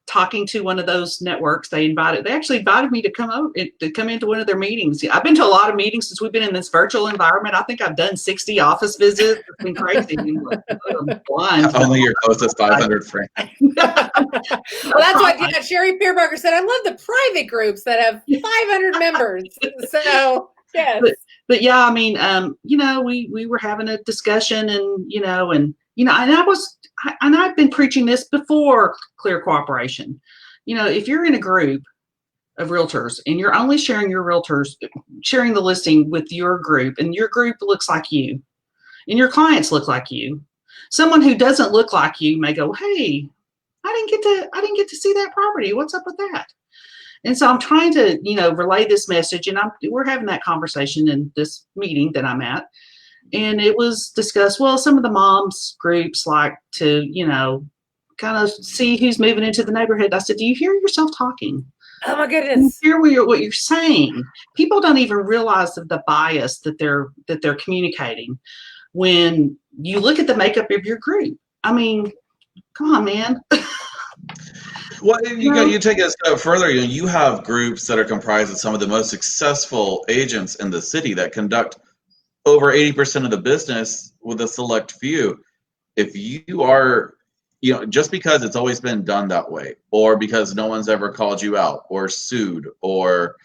talking to one of those networks. They actually invited me to come into one of their meetings. I've been to a lot of meetings since we've been in this virtual environment. I think I've done 60 office visits. It's been crazy. Only your closest 500 friends. Well, that's what Sherry Pierberger said. I love the private groups that have 500 members. So yes. But yeah, I mean, we were having a discussion, and I've been preaching this before clear cooperation. If you're in a group of realtors and you're only sharing the listing with your group, and your group looks like you and your clients look like you, someone who doesn't look like you may go, hey, I didn't get to see that property. What's up with that? And so I'm trying to, relay this message, and we're having that conversation in this meeting that I'm at. And it was discussed, well, some of the moms groups like to, kind of see who's moving into the neighborhood. I said, do you hear yourself talking? Oh my goodness. You hear what you're saying. People don't even realize the bias that they're communicating when you look at the makeup of your group. I mean, come on, man. Well, you take it a step further. You have groups that are comprised of some of the most successful agents in the city that conduct over 80% of the business with a select few. If you are, just because it's always been done that way, or because no one's ever called you out or sued or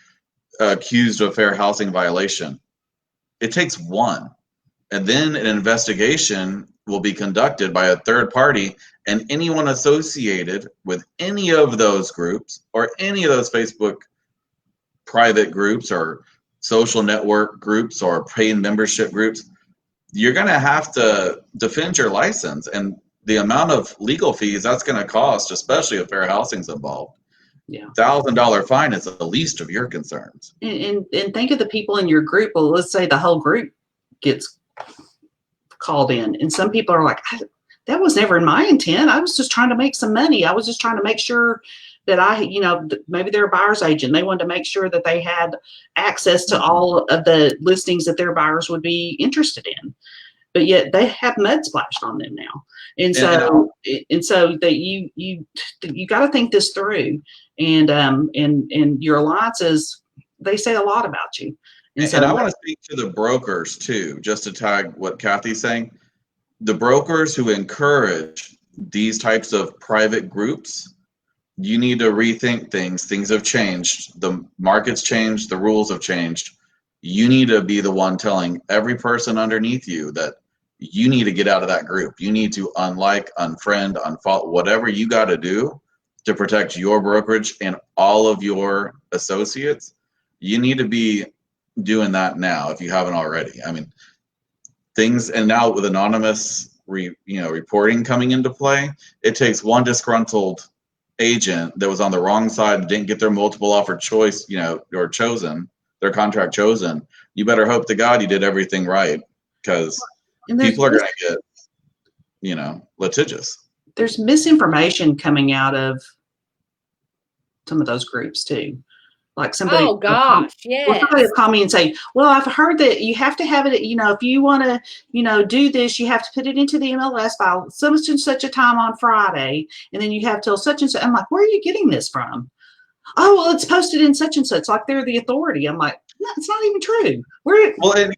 accused of fair housing violation, it takes one. And then an investigation will be conducted by a third party, and anyone associated with any of those groups or any of those Facebook private groups or social network groups or paid membership groups, you're going to have to defend your license, and the amount of legal fees that's going to cost, especially if fair housing's involved. Yeah, $1,000 fine is the least of your concerns. And think of the people in your group. Well, let's say the whole group gets called in, and some people are like, that was never in my intent. I was just trying to make some money. I was just trying to make sure that maybe they're a buyer's agent. They wanted to make sure that they had access to all of the listings that their buyers would be interested in. But yet they have mud splashed on them now. And so that you got to think this through, and your alliances, they say a lot about you. And I want to speak to the brokers too, just to tag what Cathy's saying. The brokers who encourage these types of private groups, you need to rethink things. Things have changed. The market's changed. The rules have changed. You need to be the one telling every person underneath you that you need to get out of that group. You need to unlike, unfriend, unfollow, whatever you got to do to protect your brokerage and all of your associates. You need to be doing that now if you haven't already. I mean, things, and now with anonymous reporting coming into play, it takes one disgruntled agent that was on the wrong side and didn't get their multiple offer choice, or chosen, their contract chosen. You better hope to God you did everything right, because people are going to get, litigious. There's misinformation coming out of some of those groups too. Like somebody, oh gosh, yes. Somebody will call me and say, well, I've heard that you have to have it, if you want to, do this, you have to put it into the MLS file such and such a time on Friday, and then you have till such and such. I'm like, where are you getting this from? Oh, well, it's posted in such and such, like they're the authority. I'm like, no, it's not even true. Well,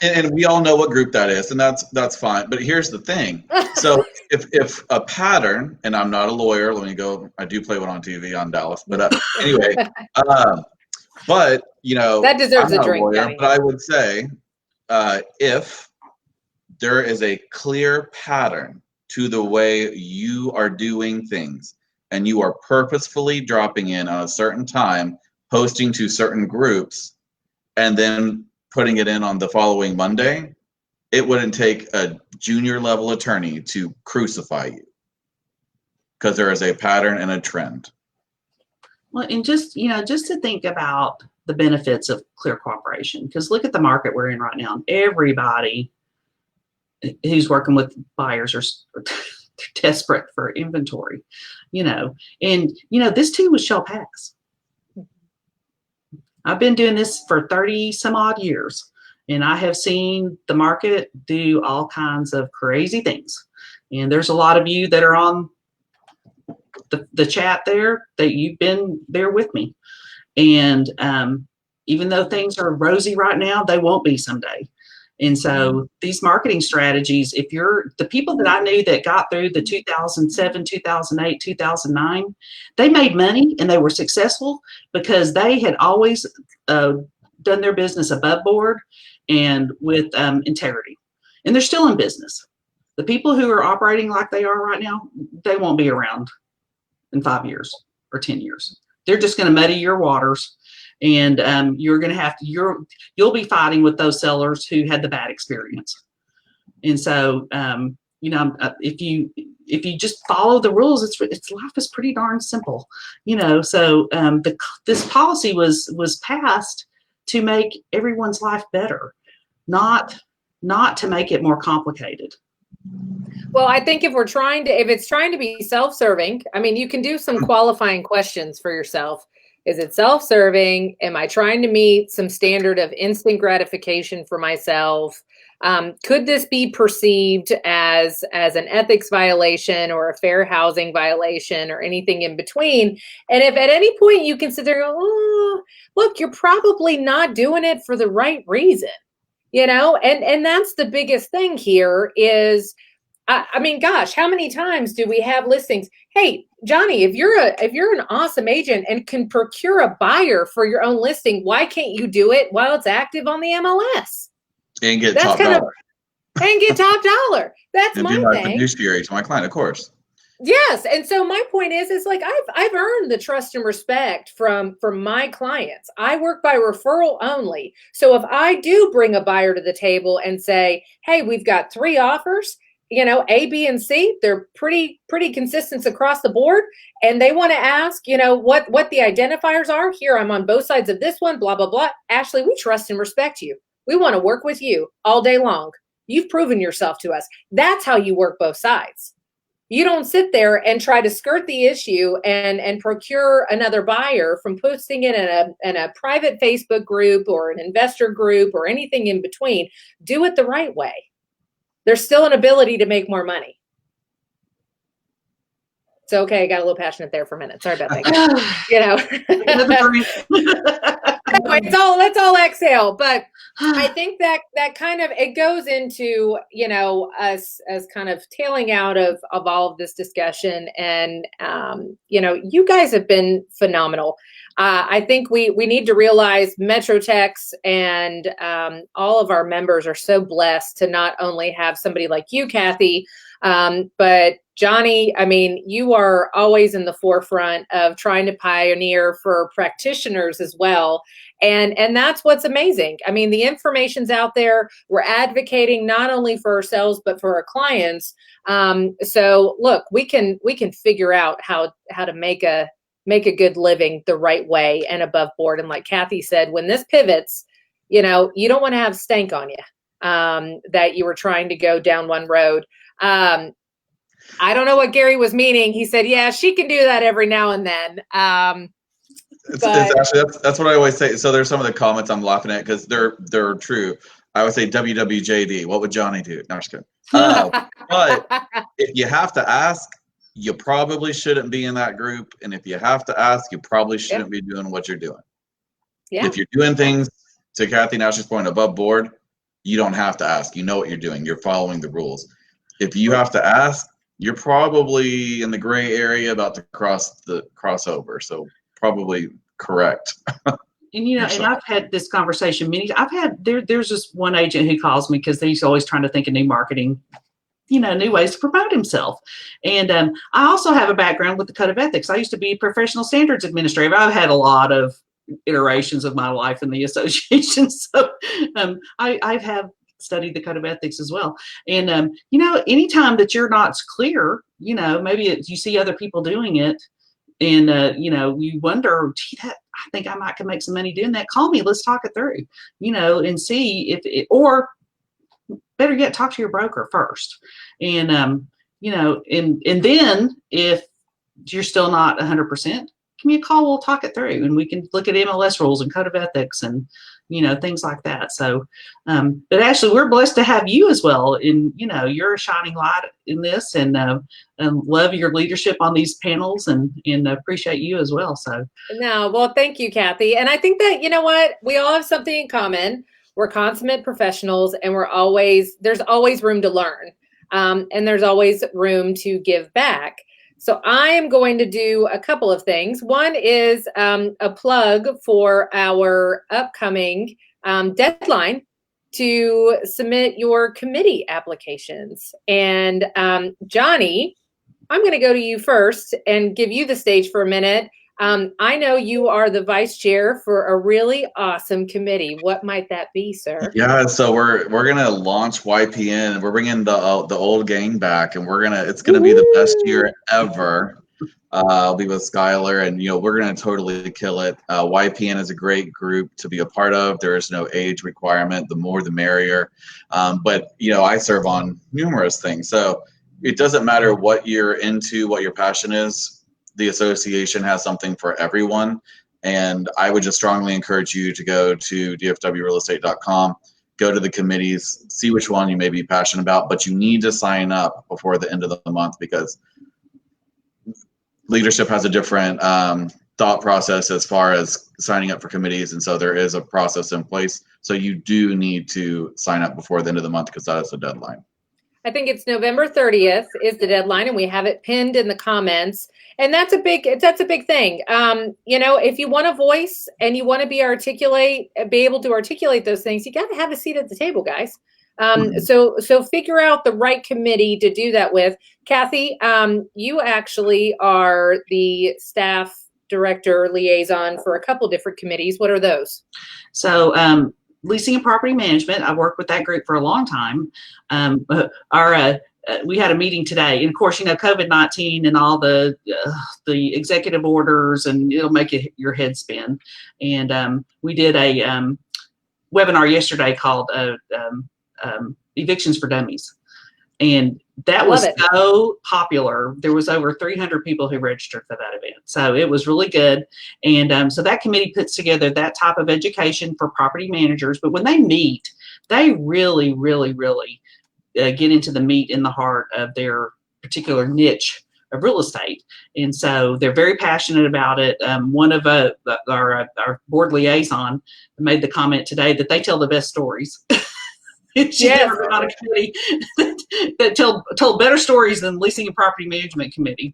and we all know what group that is, and that's fine. But here's the thing. So if a pattern, and I'm not a lawyer, let me go. I do play one on TV on Dallas, but anyway, but that deserves I'm not a drink. Lawyer, but I would say if there is a clear pattern to the way you are doing things, and you are purposefully dropping in on a certain time, posting to certain groups, and then putting it in on the following Monday, it wouldn't take a junior level attorney to crucify you, because there is a pattern and a trend. Well, and just to think about the benefits of clear cooperation, because look at the market we're in right now. Everybody who's working with buyers are desperate for inventory, and this too shall pass. I've been doing this for 30 some odd years, and I have seen the market do all kinds of crazy things. And there's a lot of you that are on the chat there that you've been there with me. And even though things are rosy right now, they won't be someday. And so these marketing strategies, if you're the people that I knew that got through the 2007, 2008, 2009, they made money and they were successful because they had always done their business above board and with integrity. And they're still in business. The people who are operating like they are right now, they won't be around in 5 years or 10 years. They're just going to muddy your waters. And you're going to have to, you'll be fighting with those sellers who had the bad experience. And so, if you just follow the rules, it's life is pretty darn simple, So this policy was passed to make everyone's life better, not to make it more complicated. Well, I think if it's trying to be self-serving, I mean, you can do some qualifying questions for yourself. Is it self-serving? Am I trying to meet some standard of instant gratification for myself? Could this be perceived as an ethics violation or a fair housing violation or anything in between? And if at any point you consider, oh, look, you're probably not doing it for the right reason, and that's the biggest thing here is, I mean, gosh, how many times do we have listings? Hey, Johnny, if you're an awesome agent and can procure a buyer for your own listing, why can't you do it while it's active on the MLS? And get top dollar. And get top dollar. That's and my be my thing. Fiduciary to my client, of course. Yes, and so my point is like I've earned the trust and respect from my clients. I work by referral only. So if I do bring a buyer to the table and say, hey, we've got 3 offers, A, B, and C, they're pretty consistent across the board. And they want to ask, what the identifiers are. Here, I'm on both sides of this one, blah, blah, blah. Ashley, we trust and respect you. We want to work with you all day long. You've proven yourself to us. That's how you work both sides. You don't sit there and try to skirt the issue and procure another buyer from posting it in a private Facebook group or an investor group or anything in between. Do it the right way. There's still an ability to make more money. So, okay, I got a little passionate there for a minute. Sorry about that. You know, anyway, let's all exhale. But I think that kind of, it goes into, you know, us as kind of tailing out of all of this discussion. And, you know, you guys have been phenomenal. I think we need to realize MetroTex and all of our members are so blessed to not only have somebody like you, Cathy, but Johnny, I mean, you are always in the forefront of trying to pioneer for practitioners as well. And that's what's amazing. I mean, the information's out there. We're advocating not only for ourselves, but for our clients. So look, we can figure out how to make a good living the right way and above board. And like Cathy said, when this pivots, you know, you don't want to have stank on you, that you were trying to go down one road. I don't know what Gary was meaning. He said, yeah, she can do that every now and then. It's actually, that's what I always say. So there's some of the comments I'm laughing at because they're true. I would say WWJD. What would Johnny do? No, I'm just kidding. But if you have to ask, you probably shouldn't be in that group. And if you have to ask, you probably shouldn't be doing what you're doing. Yeah. If you're doing things, to Cathy Nash's point, above board, you don't have to ask. You know what you're doing. You're following the rules. If you have to ask, you're probably in the gray area about to crossover. So probably correct. And, you know, and I've had this conversation there's just one agent who calls me because he's always trying to think of new marketing, you know, new ways to promote himself. And I also have a background with the Code of Ethics. I used to be a professional standards administrator. I've had a lot of iterations of my life in the association. So I have studied the Code of Ethics as well. And, you know, anytime that you're not clear, you know, maybe you see other people doing it and, you know, you wonder, gee, I think I might can make some money doing that. Call me, let's talk it through, you know, and see if or better yet, talk to your broker first. And, you know, and then if you're still not 100%, give me a call, we'll talk it through and we can look at MLS rules and Code of Ethics and, you know, things like that. So, but actually we're blessed to have you as well. And, you know, you're a shining light in this and love your leadership on these panels and appreciate you as well. So. No, well, thank you, Cathy. And I think that, you know what, we all have something in common. We're consummate professionals and there's always room to learn. And there's always room to give back. So I am going to do a couple of things. One is a plug for our upcoming deadline to submit your committee applications. And Johnny, I'm going to go to you first and give you the stage for a minute. I know you are the vice chair for a really awesome committee. What might that be, sir? Yeah, so we're gonna launch YPN, and we're bringing the old gang back, and it's gonna be the best year ever. I'll be with Skylar, and you know we're gonna totally kill it. YPN is a great group to be a part of. There is no age requirement; the more the merrier. But you know I serve on numerous things, so it doesn't matter what you're into, what your passion is. The association has something for everyone. And I would just strongly encourage you to go to dfwrealestate.com, go to the committees, see which one you may be passionate about, but you need to sign up before the end of the month because leadership has a different thought process as far as signing up for committees. And so there is a process in place. So you do need to sign up before the end of the month because that is the deadline. I think it's November 30th is the deadline, and we have it pinned in the comments. And that's a big thing. You know, if you want a voice and you want to be able to articulate those things, you got to have a seat at the table, guys. So figure out the right committee to do that with. Cathy, you actually are the staff director liaison for a couple different committees. What are those? So, leasing and property management. I've worked with that group for a long time. We had a meeting today, and of course, you know, COVID-19 and all the executive orders, and it'll make your head spin. And we did a webinar yesterday called Evictions for Dummies. And that was so popular. There was over 300 people who registered for that event. So it was really good. And so that committee puts together that type of education for property managers. But when they meet, they really, really, really get into the meat and the heart of their particular niche of real estate. And so they're very passionate about it. One of our board liaison made the comment today that they tell the best stories. She's never been on a committee that told better stories than Leasing and Property Management Committee.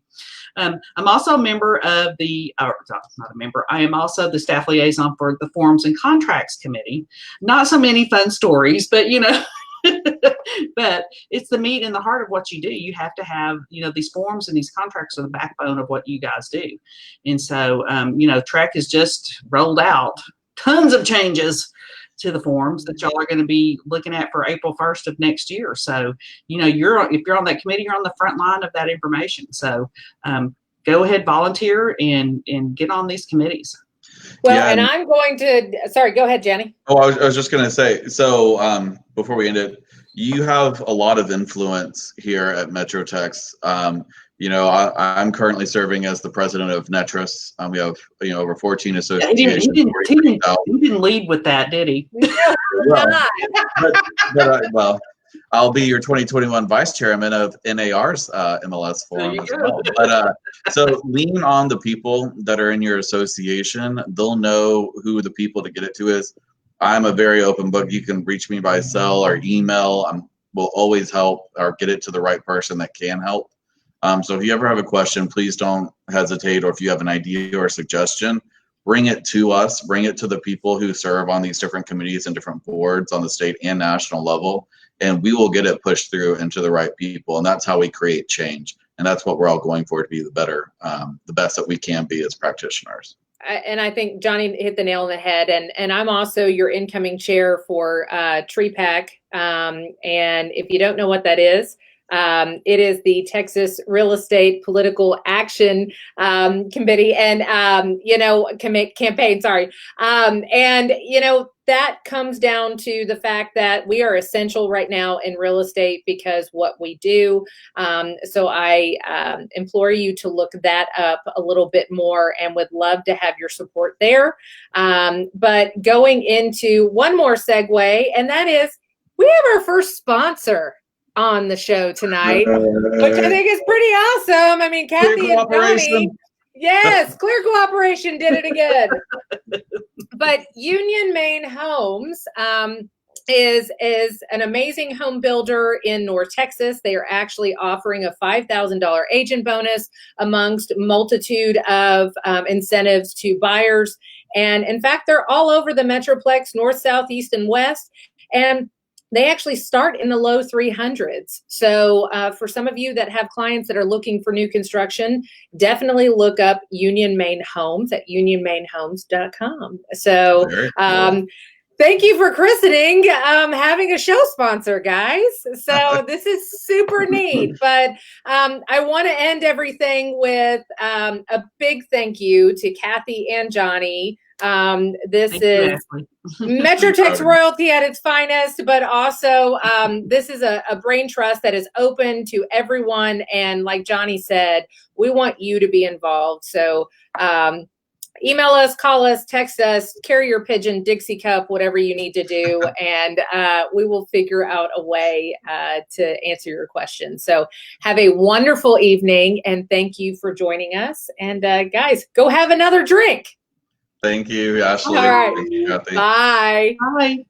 I'm also a member of not a member, I am also the staff liaison for the Forms and Contracts Committee. Not so many fun stories, but but it's the meat and the heart of what you do. You have to have, these forms and these contracts are the backbone of what you guys do. And so, TREC has just rolled out tons of changes to the forms that y'all are going to be looking at for April 1st of next year. So, if you're on that committee, you're on the front line of that information. So go ahead, volunteer and get on these committees. Well, and I'm going to, sorry, go ahead, Jenny. Oh, I was just going to say, so before we end it, you have a lot of influence here at MetroTex. I'm currently serving as the president of Netris. We have, over 14 associations. He didn't lead with that, did he? Well, I'll be your 2021 vice chairman of NAR's MLS forum as well. But so lean on the people that are in your association. They'll know who the people to get it to is. I'm a very open book. You can reach me by cell or email. Will always help or get it to the right person that can help. So if you ever have a question, please don't hesitate. Or if you have an idea or a suggestion, bring it to us. Bring it to the people who serve on these different committees and different boards on the state and national level. And we will get it pushed through into the right people. And that's how we create change. And that's what we're all going for, to be the best that we can be as practitioners. And I think Johnny hit the nail on the head. And I'm also your incoming chair for TREPAC. And if you don't know what that is, it is the Texas Real Estate Political Action Committee and, campaign, sorry. That comes down to the fact that we are essential right now in real estate because what we do. So I implore you to look that up a little bit more and would love to have your support there. But going into one more segue, and that is we have our first sponsor on the show tonight, which I think is pretty awesome. I mean, Cathy and Johnny. Yes, Clear Cooperation did it again. But Union Main Homes is an amazing home builder in North Texas. They are actually offering a $5,000 agent bonus amongst multitude of incentives to buyers. And in fact, they're all over the Metroplex, north, south, east, and west. And they actually start in the low 300s. So for some of you that have clients that are looking for new construction, definitely look up Union Main Homes at unionmainhomes.com. So thank you for christening, having a show sponsor, guys. So this is super neat. But I want to end everything with a big thank you to Cathy and Johnny. This is MetroTex royalty at its finest, but also this is a brain trust that is open to everyone. And like Johnny said, we want you to be involved. So email us, call us, text us, carrier pigeon, Dixie cup, whatever you need to do. And we will figure out a way to answer your questions. So have a wonderful evening and thank you for joining us. And guys, go have another drink. Thank you, Ashley. All right. Thank you, Cathy. Bye. Bye.